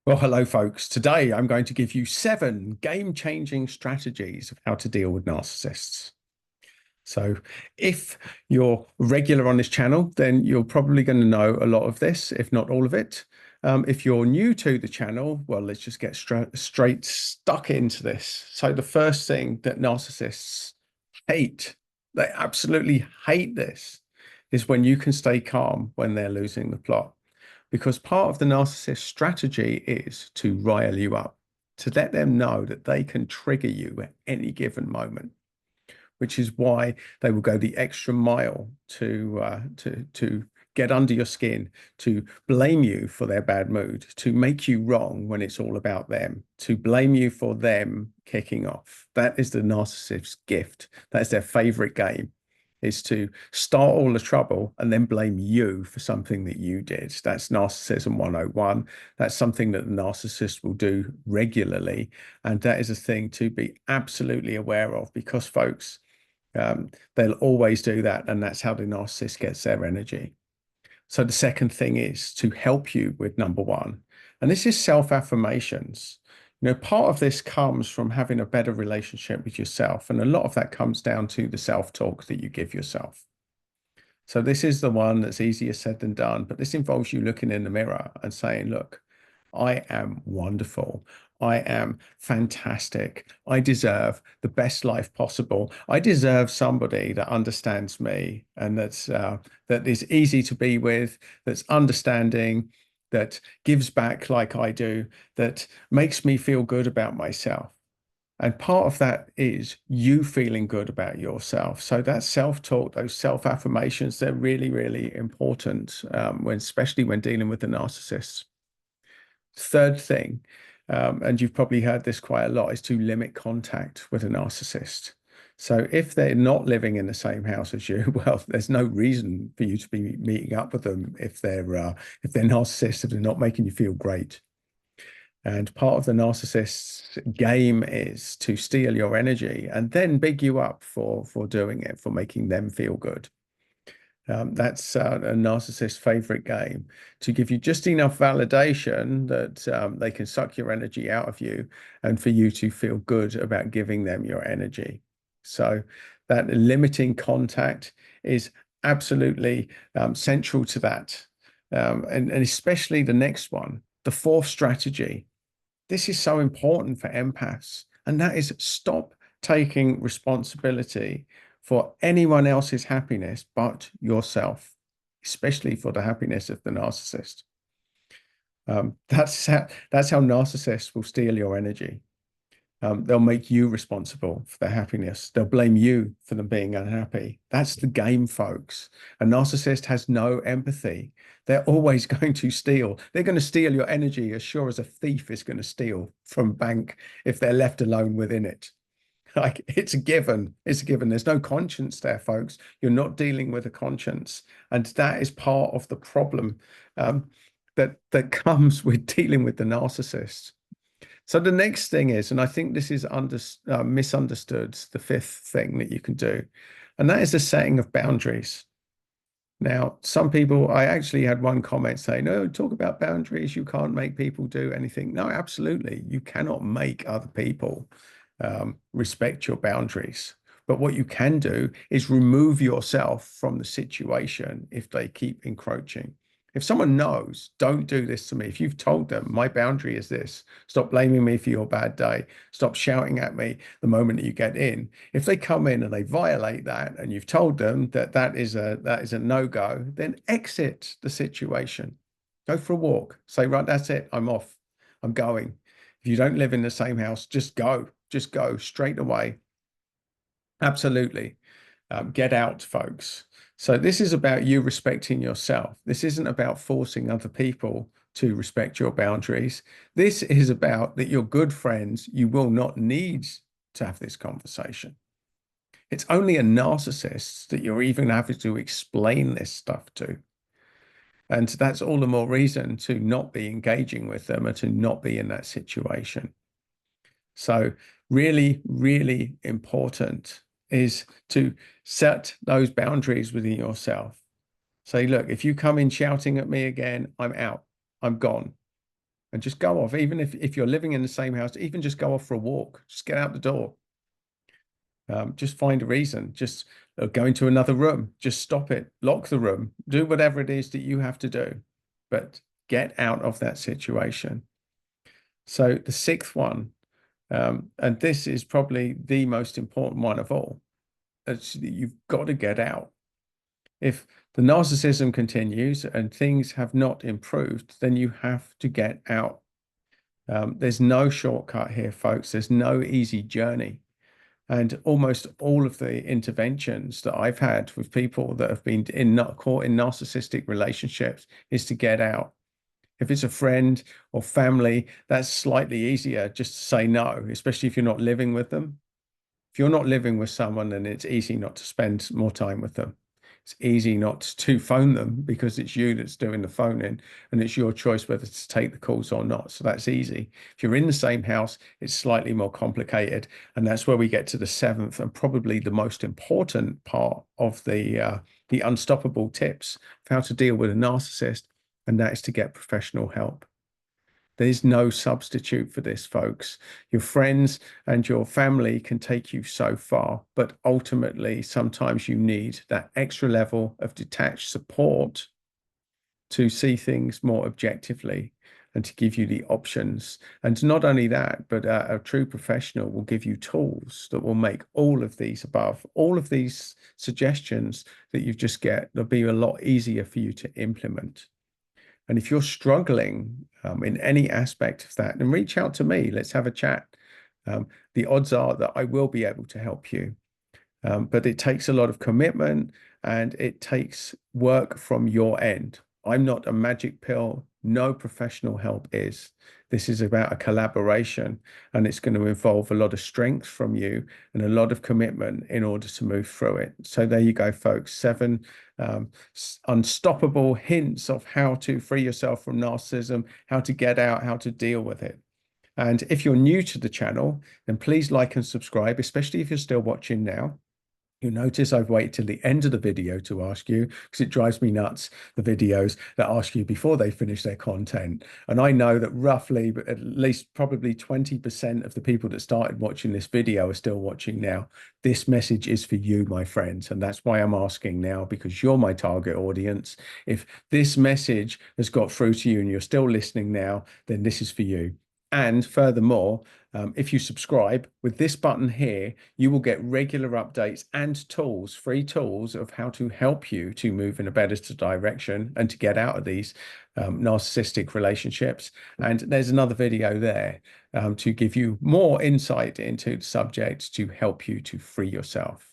Well, hello, folks. Today, I'm going to give you 7 game-changing strategies of how to deal with narcissists. So if you're regular on this channel, then you're probably going to know a lot of this, if not all of it. If you're new to the channel, well, let's just get straight stuck into this. So the first thing that narcissists hate, they absolutely hate this, is when you can stay calm when they're losing the plot. Because part of the narcissist strategy is to rile you up, to let them know that they can trigger you at any given moment, which is why they will go the extra mile to get under your skin, to blame you for their bad mood, to make you wrong when it's all about them, to blame you for them kicking off. That is the narcissist's gift. That's their favorite game, is to start all the trouble and then blame you for something that you did. That's narcissism 101. That's something that the narcissist will do regularly. And that is a thing to be absolutely aware of, because folks, they'll always do that. And that's how the narcissist gets their energy. So the second thing is to help you with number 1. And this is self-affirmations. Part of this comes from having a better relationship with yourself. And a lot of that comes down to the self-talk that you give yourself. So this is the one that's easier said than done, but this involves you looking in the mirror and saying, look, I am wonderful. I am fantastic. I deserve the best life possible. I deserve somebody that understands me and that is easy to be with, that's understanding, that gives back like I do, that makes me feel good about myself. And part of that is you feeling good about yourself. So that self-talk, those self-affirmations, they're really, really important, especially when dealing with the narcissists. Third thing, and you've probably heard this quite a lot, is to limit contact with a narcissist. So if they're not living in the same house as you, well, there's no reason for you to be meeting up with them if they're narcissists, if they're not making you feel great. And part of the narcissist's game is to steal your energy and then big you up for doing it, for making them feel good. That's a narcissist's favorite game, to give you just enough validation that they can suck your energy out of you and for you to feel good about giving them your energy. So that limiting contact is absolutely central to that. And especially the next one, the fourth strategy. This is so important for empaths, and that is stop taking responsibility for anyone else's happiness but yourself, especially for the happiness of the narcissist. That's how narcissists will steal your energy. They'll make you responsible for their happiness. They'll blame you for them being unhappy. That's the game, folks. A narcissist has no empathy. They're always going to steal. They're going to steal your energy as sure as a thief is going to steal from a bank if they're left alone within it. Like, it's a given. It's a given. There's no conscience there, folks. You're not dealing with a conscience. And that is part of the problem that comes with dealing with the narcissist. So the next thing is, and I think this is misunderstood, the fifth thing that you can do, and that is the setting of boundaries. Now, some people, I actually had one comment saying, no, talk about boundaries. You can't make people do anything. No, absolutely. You cannot make other people respect your boundaries. But what you can do is remove yourself from the situation if they keep encroaching. If someone knows, don't do this to me. If you've told them my boundary is this, stop blaming me for your bad day, stop shouting at me the moment that you get in. If they come in and they violate that, and you've told them that that is a no-go, then exit the situation. Go for a walk. Say, right, that's it. I'm off. I'm going. If you don't live in the same house, just go. Just go straight away. Absolutely. Get out, folks. So this is about you respecting yourself. This isn't about forcing other people to respect your boundaries. This is about that you're good friends. You will not need to have this conversation. It's only a narcissist that you're even having to explain this stuff to. And that's all the more reason to not be engaging with them and to not be in that situation. So really, really important is to set those boundaries within yourself. Say, look, if you come in shouting at me again, I'm out. I'm gone. and just go off. Even if you're living in the same house, even just go off for a walk, just get out the door. Just find a reason, just go into another room, just stop it, lock the room, do whatever it is that you have to do, but get out of that situation. So the sixth one, and this is probably the most important one of all, you've got to get out. If the narcissism continues and things have not improved, then you have to get out. There's no shortcut here, folks. There's no easy journey. And almost all of the interventions that I've had with people that have been caught in narcissistic relationships is to get out. If it's a friend or family, that's slightly easier just to say no, especially if you're not living with them. If you're not living with someone, then it's easy not to spend more time with them. It's easy not to phone them because it's you that's doing the phoning and it's your choice whether to take the calls or not. So that's easy. If you're in the same house, it's slightly more complicated. And that's where we get to the seventh and probably the most important part of the unstoppable tips of how to deal with a narcissist. And that is to get professional help. There's no substitute for this, folks. Your friends and your family can take you so far, but ultimately, sometimes you need that extra level of detached support to see things more objectively and to give you the options. And not only that, but a true professional will give you tools that will make all of these suggestions that you just get, they'll be a lot easier for you to implement. And if you're struggling in any aspect of that, then reach out to me. Let's have a chat. The odds are that I will be able to help you. But it takes a lot of commitment and it takes work from your end. I'm not a magic pill. No professional help is. This is about a collaboration, and it's going to involve a lot of strength from you and a lot of commitment in order to move through it. So there you go, folks. 7 unstoppable hints of how to free yourself from narcissism, how to get out, how to deal with it. And if you're new to the channel, then please like and subscribe, especially if you're still watching now. You'll notice I've waited till the end of the video to ask you, because it drives me nuts, the videos that ask you before they finish their content. And I know that roughly, but at least probably 20% of the people that started watching this video are still watching now. This message is for you, my friends. And that's why I'm asking now, because you're my target audience. If this message has got through to you and you're still listening now, then this is for you. And furthermore, if you subscribe with this button here, you will get regular updates and tools, free tools of how to help you to move in a better direction and to get out of these narcissistic relationships. And there's another video there to give you more insight into the subject to help you to free yourself.